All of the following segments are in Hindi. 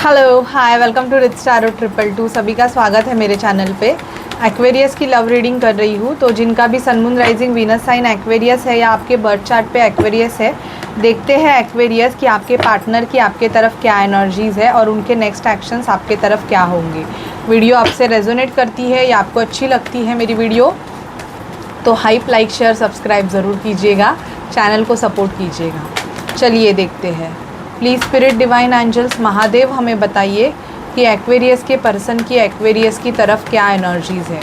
Hello hi welcome to rich tarot 222। सभी का स्वागत है मेरे चैनल पे। एक्वेरियस की लव रीडिंग कर रही हूँ, तो जिनका भी sun moon rising Venus sign Aquarius है या आपके बर्थ चार्ट पे एक्वेरियस है, देखते हैं एक्वेरियस कि आपके पार्टनर की आपके तरफ क्या एनर्जीज़ है और उनके नेक्स्ट एक्शंस आपके तरफ क्या होंगे। वीडियो आपसे रेजोनेट करती है या आपको अच्छी लगती है मेरी वीडियो तो हाइप, लाइक, शेयर, सब्सक्राइब ज़रूर कीजिएगा, चैनल को सपोर्ट कीजिएगा। चलिए देखते हैं। Please spirit, divine angels, Mahadev हमें बताइए कि एक्वेरियस के पर्सन की एक्वेरियस की तरफ क्या एनर्जीज़ है।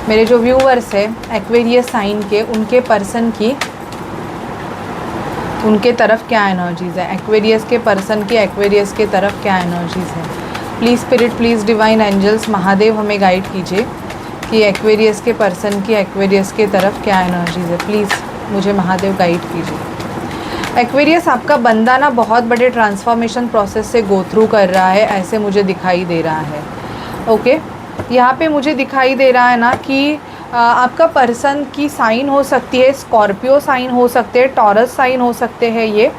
मेरे जो व्यूवर्स है एक्वेरियस साइन के, उनके पर्सन की उनके तरफ क्या एनर्जीज़ है। एक्वेरियस के पर्सन की एक्वेरियस के तरफ क्या एनर्जीज़ है। Please spirit, please divine angels, Mahadev हमें गाइड कीजिए कि एक्वेरियस के पर्सन की एक्वेरियस के तरफ क्या एनर्जीज़ है। प्लीज़ मुझे महादेव गाइड कीजिए। एक्वेरियस आपका बंदा ना बहुत बड़े ट्रांसफॉर्मेशन प्रोसेस से गो थ्रू कर रहा है, ऐसे मुझे दिखाई दे रहा है। ओके, यहाँ पे मुझे दिखाई दे रहा है ना कि आपका पर्सन की साइन हो सकती है, स्कॉर्पियो साइन हो सकते हैं, टॉरस साइन हो सकते हैं, ये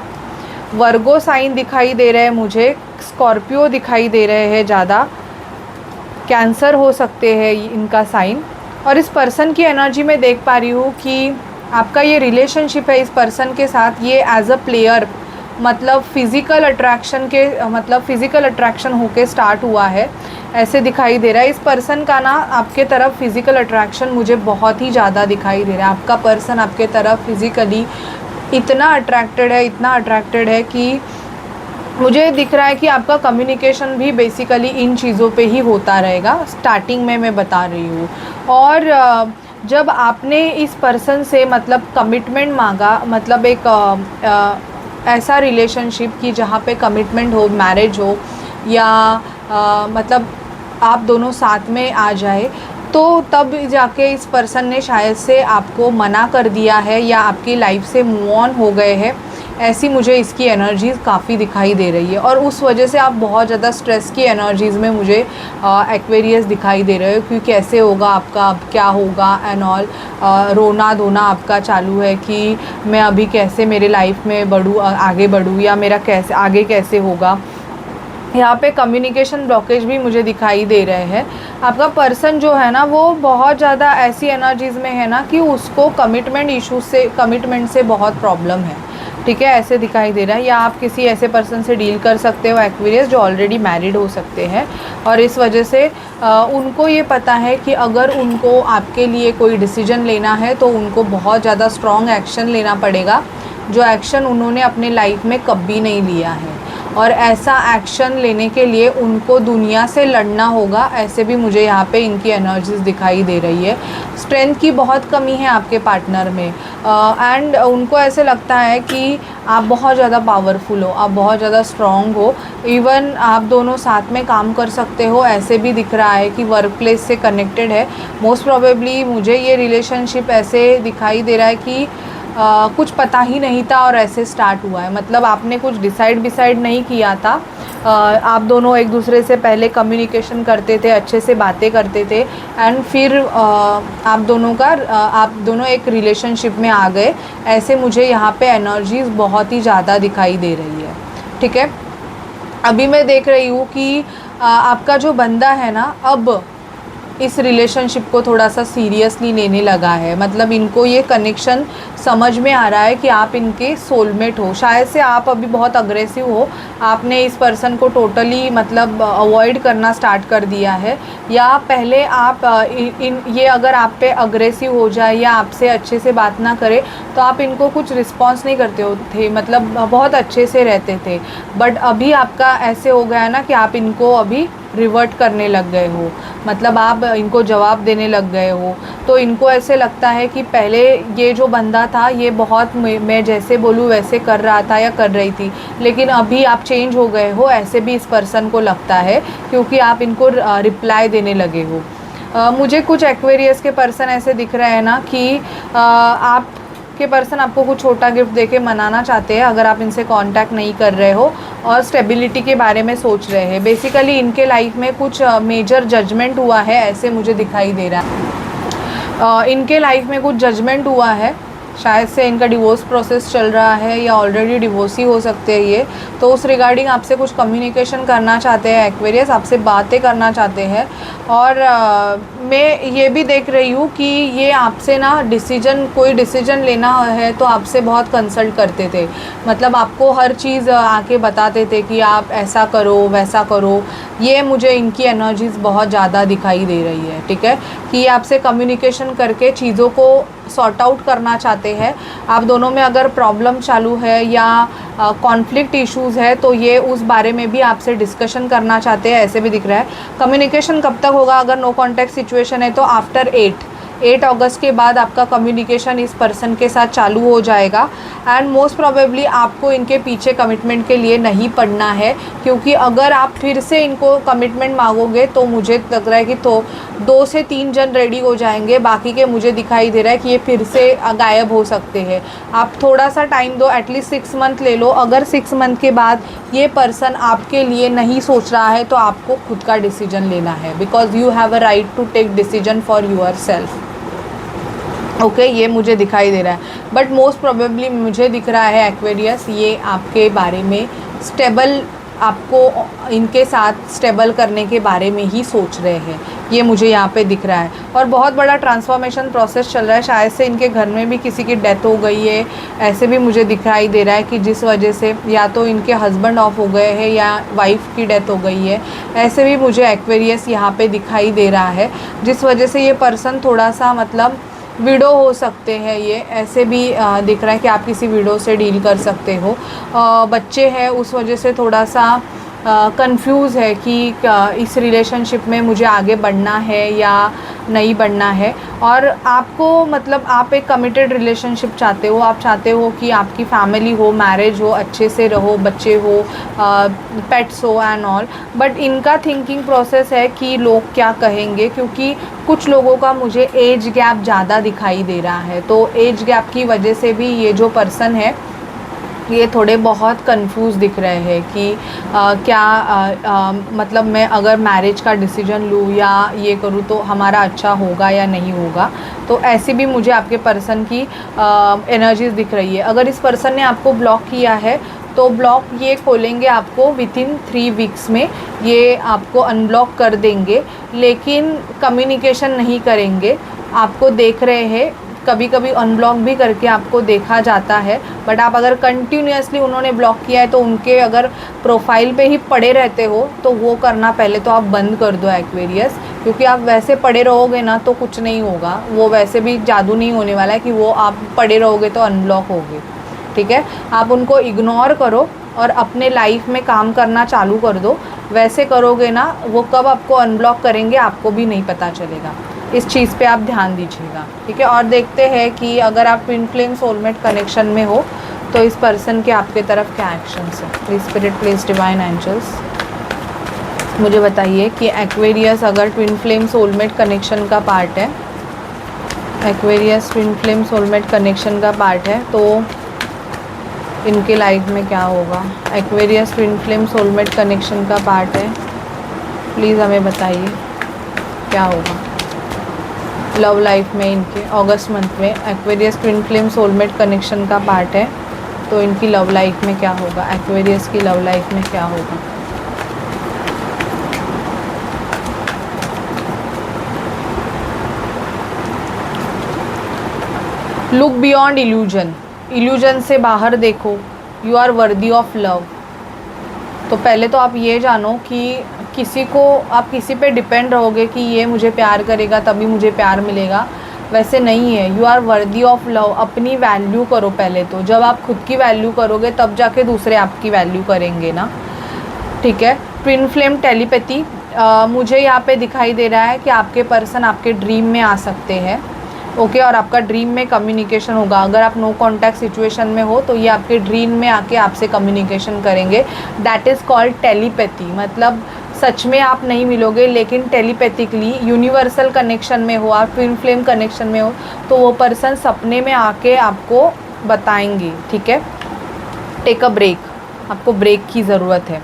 वर्गो साइन दिखाई दे रहे हैं मुझे, स्कॉर्पियो दिखाई दे रहे हैं ज़्यादा, कैंसर हो सकते हैं इनका साइन। और इस पर्सन की एनर्जी में देख पा रही हूँ कि आपका ये रिलेशनशिप है इस पर्सन के साथ, ये एज अ प्लेयर मतलब फ़िज़िकल अट्रैक्शन होके स्टार्ट हुआ है, ऐसे दिखाई दे रहा है। इस पर्सन का ना आपके तरफ फ़िज़िकल अट्रैक्शन मुझे बहुत ही ज़्यादा दिखाई दे रहा है। आपका पर्सन आपके तरफ फ़िज़िकली इतना अट्रैक्टेड है कि मुझे दिख रहा है कि आपका कम्युनिकेशन भी बेसिकली इन चीज़ों पे ही होता रहेगा, स्टार्टिंग में मैं बता रही हूँ। और जब आपने इस पर्सन से मतलब कमिटमेंट मांगा, मतलब एक ऐसा रिलेशनशिप कि जहाँ पे कमिटमेंट हो, मैरिज हो या मतलब आप दोनों साथ में आ जाए, तो तब जाके इस पर्सन ने शायद से आपको मना कर दिया है या आपकी लाइफ से मूव ऑन हो गए हैं, ऐसी मुझे इसकी एनर्जीज़ काफ़ी दिखाई दे रही है। और उस वजह से आप बहुत ज़्यादा स्ट्रेस की एनर्जीज़ में मुझे एक्वेरियस दिखाई दे रहे हो, क्योंकि कैसे होगा आपका, अब क्या होगा एंड ऑल, रोना धोना आपका चालू है कि मैं अभी कैसे मेरे लाइफ में बढ़ूँ, आगे बढ़ूँ, या मेरा कैसे आगे कैसे होगा। यहाँ पे कम्युनिकेशन ब्लॉकेज भी मुझे दिखाई दे रहे हैं। आपका पर्सन जो है ना वो बहुत ज़्यादा ऐसी एनर्जीज़ में है ना कि उसको कमिटमेंट से बहुत प्रॉब्लम है, ठीक है, ऐसे दिखाई दे रहा है। या आप किसी ऐसे पर्सन से डील कर सकते हो एक्वेरियस जो ऑलरेडी मैरिड हो सकते हैं, और इस वजह से उनको ये पता है कि अगर उनको आपके लिए कोई डिसीजन लेना है तो उनको बहुत ज़्यादा स्ट्रॉन्ग एक्शन लेना पड़ेगा, जो एक्शन उन्होंने अपने लाइफ में कभी नहीं लिया है। और ऐसा एक्शन लेने के लिए उनको दुनिया से लड़ना होगा, ऐसे भी मुझे यहाँ पे इनकी एनर्जीज़ दिखाई दे रही है। स्ट्रेंथ की बहुत कमी है आपके पार्टनर में, एंड उनको ऐसे लगता है कि आप बहुत ज़्यादा पावरफुल हो, आप बहुत ज़्यादा स्ट्रॉन्ग हो, इवन आप दोनों साथ में काम कर सकते हो, ऐसे भी दिख रहा है कि वर्क प्लेस से कनेक्टेड है। मोस्ट प्रोबेबली मुझे ये रिलेशनशिप ऐसे दिखाई दे रहा है कि कुछ पता ही नहीं था और ऐसे स्टार्ट हुआ है, मतलब आपने कुछ डिसाइड नहीं किया था। आप दोनों एक दूसरे से पहले कम्युनिकेशन करते थे, अच्छे से बातें करते थे, एंड फिर आप दोनों एक रिलेशनशिप में आ गए, ऐसे मुझे यहाँ पे एनर्जीज़ बहुत ही ज़्यादा दिखाई दे रही है, ठीक है। अभी मैं देख रही हूँ कि आपका जो बंदा है ना अब इस रिलेशनशिप को थोड़ा सा सीरियसली लेने लगा है, मतलब इनको ये कनेक्शन समझ में आ रहा है कि आप इनके सोलमेट हो। शायद से आप अभी बहुत अग्रेसिव हो, आपने इस पर्सन को टोटली मतलब अवॉइड करना स्टार्ट कर दिया है, या पहले आप ये अगर आप पे अग्रेसिव हो जाए या आपसे अच्छे से बात ना करे तो आप इनको कुछ रिस्पॉन्स नहीं करते हो थे, मतलब बहुत अच्छे से रहते थे। बट अभी आपका ऐसे हो गया है ना कि आप इनको अभी रिवर्ट करने लग गए हो, मतलब आप इनको जवाब देने लग गए हो। तो इनको ऐसे लगता है कि पहले ये जो बंदा था ये बहुत मैं जैसे बोलूँ वैसे कर रहा था या कर रही थी, लेकिन अभी आप चेंज हो गए हो, ऐसे भी इस पर्सन को लगता है, क्योंकि आप इनको रिप्लाई देने लगे हो। मुझे कुछ एक्वेरियस के पर्सन ऐसे दिख रहे हैं ना कि आप के पर्सन आपको कुछ छोटा गिफ्ट देके मनाना चाहते हैं अगर आप इनसे कांटेक्ट नहीं कर रहे हो, और स्टेबिलिटी के बारे में सोच रहे हैं। बेसिकली इनके लाइफ में कुछ मेजर जजमेंट हुआ है, ऐसे मुझे दिखाई दे रहा है। इनके लाइफ में कुछ जजमेंट हुआ है, शायद से इनका डिवोर्स प्रोसेस चल रहा है या ऑलरेडी डिवोर्स ही हो सकते हैं ये। तो उस रिगार्डिंग आपसे कुछ कम्युनिकेशन करना चाहते हैं एक्वेरियस, आपसे बातें करना चाहते हैं। और मैं ये भी देख रही हूँ कि ये आपसे ना कोई डिसीजन लेना है तो आपसे बहुत कंसल्ट करते थे। मतलब आपको हर चीज़ आके बताते थे कि आप ऐसा करो वैसा करो। ये मुझे इनकी एनर्जीज़ बहुत ज़्यादा दिखाई दे रही है, ठीक है, कि ये आपसे कम्युनिकेशन करके चीज़ों को सॉर्ट आउट करना चाहते हैं। आप दोनों में अगर प्रॉब्लम चालू है या कॉन्फ्लिक्ट इश्यूज़ है तो ये उस बारे में भी आपसे डिस्कशन करना चाहते हैं, ऐसे भी दिख रहा है। कम्युनिकेशन कब तक होगा? अगर नो कॉन्टैक्ट सिचुएशन है तो आफ्टर 8 अगस्त के बाद आपका कम्युनिकेशन इस पर्सन के साथ चालू हो जाएगा। एंड मोस्ट प्रोबेबली आपको इनके पीछे कमिटमेंट के लिए नहीं पड़ना है, क्योंकि अगर आप फिर से इनको कमिटमेंट मांगोगे तो मुझे लग रहा है कि तो 2 से 3 जन रेडी हो जाएंगे, बाकी के मुझे दिखाई दे रहा है कि ये फिर से गायब हो सकते हैं। आप थोड़ा सा टाइम दो, एटलीस्ट 6 मंथ ले लो। अगर 6 मंथ के बाद ये पर्सन आपके लिए नहीं सोच रहा है तो आपको खुद का डिसीजन लेना है, because you have a right to take decision for your self. Okay, ये मुझे दिखाई दे रहा है। बट मोस्ट प्रोबेबली मुझे दिख रहा है एक्वेरियस, ये आपके बारे में स्टेबल, आपको इनके साथ स्टेबल करने के बारे में ही सोच रहे हैं, ये मुझे यहाँ पे दिख रहा है। और बहुत बड़ा ट्रांसफॉर्मेशन प्रोसेस चल रहा है। शायद से इनके घर में भी किसी की डेथ हो गई है, ऐसे भी मुझे दिखाई दे रहा है कि जिस वजह से या तो इनके हस्बैंड ऑफ हो गए हैं या वाइफ की डेथ हो गई है। ऐसे भी मुझे एक्वेरियस यहाँ पे दिखाई दे रहा है, जिस वजह से ये पर्सन थोड़ा सा मतलब विडो हो सकते हैं। ये ऐसे भी दिख रहा है कि आप किसी विडो से डील कर सकते हो। बच्चे हैं उस वजह से थोड़ा सा कंफ्यूज है कि इस रिलेशनशिप में मुझे आगे बढ़ना है या नहीं बढ़ना है। और आपको मतलब आप एक कमिटेड रिलेशनशिप चाहते हो, आप चाहते हो कि आपकी फैमिली हो, मैरिज हो, अच्छे से रहो, बच्चे हो, पेट्स हो एंड ऑल। बट इनका थिंकिंग प्रोसेस है कि लोग क्या कहेंगे, क्योंकि कुछ लोगों का मुझे एज गैप ज़्यादा दिखाई दे रहा है। तो एज गैप की वजह से भी ये जो पर्सन है ये थोड़े बहुत कंफ्यूज दिख रहे हैं कि मतलब मैं अगर मैरिज का डिसीजन लूँ या ये करूँ तो हमारा अच्छा होगा या नहीं होगा। तो ऐसी भी मुझे आपके पर्सन की एनर्जीज दिख रही है। अगर इस पर्सन ने आपको ब्लॉक किया है तो ब्लॉक ये खोलेंगे आपको विथिन 3 वीक्स में, ये आपको अनब्लॉक कर देंगे, लेकिन कम्युनिकेशन नहीं करेंगे। आपको देख रहे हैं, कभी कभी अनब्लॉक भी करके आपको देखा जाता है। बट आप अगर कंटिन्यूसली उन्होंने ब्लॉक किया है तो उनके अगर प्रोफाइल पे ही पड़े रहते हो तो वो करना पहले तो आप बंद कर दो एक्वेरियस, क्योंकि आप वैसे पड़े रहोगे ना तो कुछ नहीं होगा। वो वैसे भी जादू नहीं होने वाला है कि वो आप पड़े रहोगे तो अनब्लॉक होगे, ठीक है। आप उनको इग्नोर करो और अपने लाइफ में काम करना चालू कर दो। वैसे करोगे ना, वो कब आपको अनब्लॉक करेंगे आपको भी नहीं पता चलेगा। इस चीज़ पे आप ध्यान दीजिएगा, ठीक है। और देखते हैं कि अगर आप ट्विन फ्लेम सोलमेट कनेक्शन में हो तो इस पर्सन के आपके तरफ क्या एक्शंस है। Please spirit, please divine angels मुझे बताइए कि एक्वेरियस अगर ट्विन फ्लेम सोलमेट कनेक्शन का पार्ट है, Aquarius twin flame soulmate connection का पार्ट है तो इनके लाइफ में क्या होगा। Aquarius twin flame soulmate connection का पार्ट है, प्लीज़ हमें बताइए क्या होगा लव लाइफ में इनके अगस्त मंथ में। Aquarius twin flame soulmate connection का पार्ट है तो इनकी लव लाइफ में क्या होगा, एक्वेरियस की लव लाइफ में क्या होगा। लुक बियॉन्ड इल्यूजन, इल्यूजन से बाहर देखो, you are worthy of love. तो पहले तो आप ये जानो कि किसी को, आप किसी पे डिपेंड रहोगे कि ये मुझे प्यार करेगा तभी मुझे प्यार मिलेगा, वैसे नहीं है। You are worthy of love. अपनी वैल्यू करो पहले तो, जब आप खुद की वैल्यू करोगे तब जाके दूसरे आपकी वैल्यू करेंगे ना, ठीक है। ट्विन फ्लेम टेलीपैथी मुझे यहाँ पे दिखाई दे रहा है कि आपके पर्सन आपके ड्रीम में आ सकते हैं, ओके। और आपका ड्रीम में कम्युनिकेशन होगा। अगर आप नो कॉन्टैक्ट सिचुएशन में हो तो ये आपके ड्रीम में आके आपसे कम्युनिकेशन करेंगे। That is called telepathy. मतलब सच में आप नहीं मिलोगे लेकिन टेलीपैथिकली यूनिवर्सल कनेक्शन में हो, आप ट्विन फ्लेम कनेक्शन में हो तो वो पर्सन सपने में आके आपको बताएंगे, ठीक है। टेक अ ब्रेक, आपको ब्रेक की ज़रूरत है।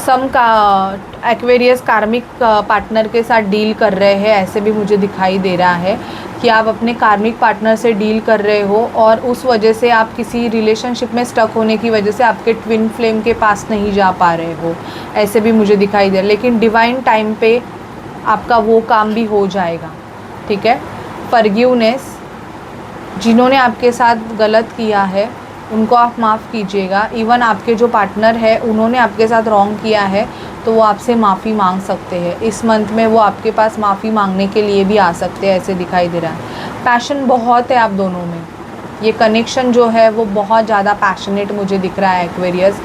सम का एक्वेरियस कार्मिक पार्टनर के साथ डील कर रहे हैं, ऐसे भी मुझे दिखाई दे रहा है कि आप अपने कार्मिक पार्टनर से डील कर रहे हो और उस वजह से आप किसी रिलेशनशिप में स्टक होने की वजह से आपके ट्विन फ्लेम के पास नहीं जा पा रहे हो, ऐसे भी मुझे दिखाई दे रहा है। लेकिन डिवाइन टाइम पे आपका वो काम भी हो जाएगा, ठीक है। फॉरगिवनेस, जिन्होंने आपके साथ गलत किया है उनको आप माफ़ कीजिएगा। इवन आपके जो पार्टनर है उन्होंने आपके साथ रॉन्ग किया है तो वो आपसे माफ़ी मांग सकते हैं। इस मंथ में वो आपके पास माफ़ी मांगने के लिए भी आ सकते हैं, ऐसे दिखाई दे रहा है। पैशन बहुत है आप दोनों में, ये कनेक्शन जो है वो बहुत ज़्यादा पैशनेट मुझे दिख रहा है एक्वेरियस।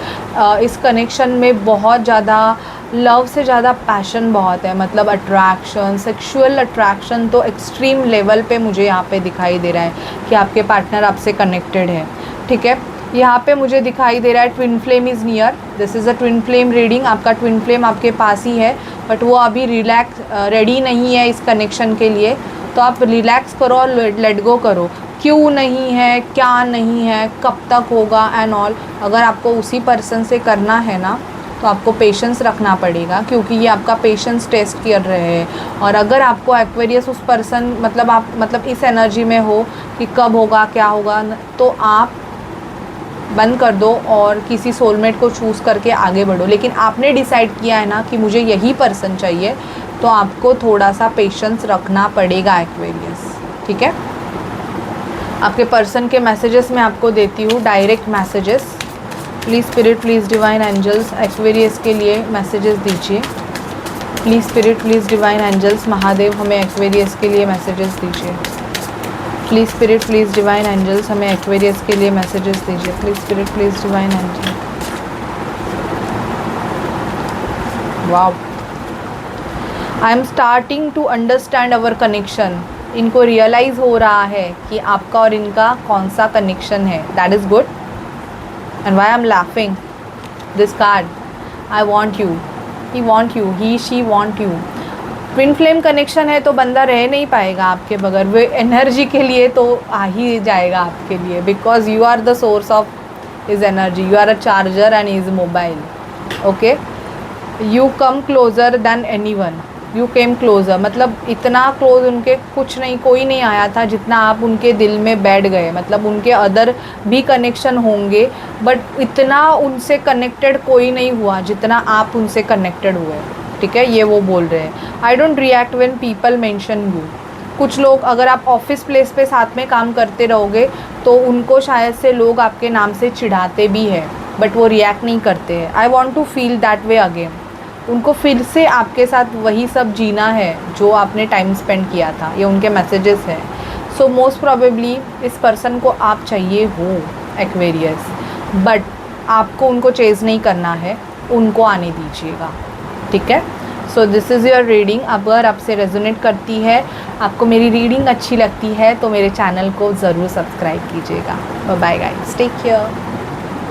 इस कनेक्शन में बहुत ज़्यादा लव से ज़्यादा पैशन बहुत है, मतलब अट्रैक्शन, सेक्सुअल अट्रैक्शन तो एक्सट्रीम लेवल पे मुझे यहाँ पे दिखाई दे रहा है कि आपके पार्टनर आपसे कनेक्टेड है, ठीक है। यहाँ पे मुझे दिखाई दे रहा है twin flame is near, this is a twin flame reading. आपका ट्विन फ्लेम आपके पास ही है बट वो अभी रेडी नहीं है इस कनेक्शन के लिए, तो आप रिलैक्स करो और लेट गो करो। क्यों नहीं है, क्या नहीं है, कब तक होगा एंड ऑल, अगर आपको उसी पर्सन से करना है ना तो आपको पेशेंस रखना पड़ेगा, क्योंकि ये आपका पेशेंस टेस्ट कर रहे हैं। और अगर आपको एक्वेरियस उस पर्सन मतलब इस एनर्जी में हो कि कब होगा क्या होगा, तो आप बंद कर दो और किसी सोलमेट को चूज़ करके आगे बढ़ो। लेकिन आपने डिसाइड किया है ना कि मुझे यही पर्सन चाहिए, तो आपको थोड़ा सा पेशेंस रखना पड़ेगा एक्वेरियस, ठीक है। आपके पर्सन के मैसेजेस मैं आपको देती हूँ, direct messages. Please spirit, please divine angels, Aquarius के लिए मैसेजेस दीजिए। Please spirit, please divine angels, Mahadev हमें एक्वेरियस के लिए मैसेजेस दीजिए। Please spirit, please divine angels, हमें एक्वेरियस के लिए मैसेजेस दीजिए। Please spirit, please divine angel. Wow, I am starting to understand our connection. इनको रियलाइज़ हो रहा है कि आपका और इनका कौन सा कनेक्शन है। That is good. And why I am laughing this card, I want you, he want you, he she want you. Twin flame connection है तो बंदा रह नहीं पाएगा आपके बगैर, वो एनर्जी के लिए तो आ ही जाएगा आपके लिए, because you are the source of his energy, you are a charger and is mobile, okay. You come closer then anyone, you came closer, मतलब इतना क्लोज उनके कुछ नहीं, कोई नहीं आया था जितना आप उनके दिल में बैठ गए। मतलब उनके अदर भी कनेक्शन होंगे बट इतना उनसे कनेक्टेड कोई नहीं हुआ जितना आप उनसे कनेक्टेड हुए, ठीक है। ये वो बोल रहे हैं। I don't react when people mention you. कुछ लोग, अगर आप ऑफिस प्लेस पे साथ में काम करते रहोगे तो उनको शायद से लोग आपके नाम से चिढ़ाते भी हैं बट वो रिएक्ट नहीं करते हैं। I want to feel that way again. उनको फिर से आपके साथ वही सब जीना है जो आपने टाइम स्पेंड किया था, ये उनके मैसेजेस हैं। सो मोस्ट प्रोबेबली इस पर्सन को आप चाहिए हो एक्वेरियस, बट आपको उनको चेज़ नहीं करना है, उनको आने दीजिएगा, ठीक है। So this is your reading. अगर आपसे रेजोनेट करती है, आपको मेरी रीडिंग अच्छी लगती है तो मेरे चैनल को ज़रूर सब्सक्राइब कीजिएगा। Bye guys, take care.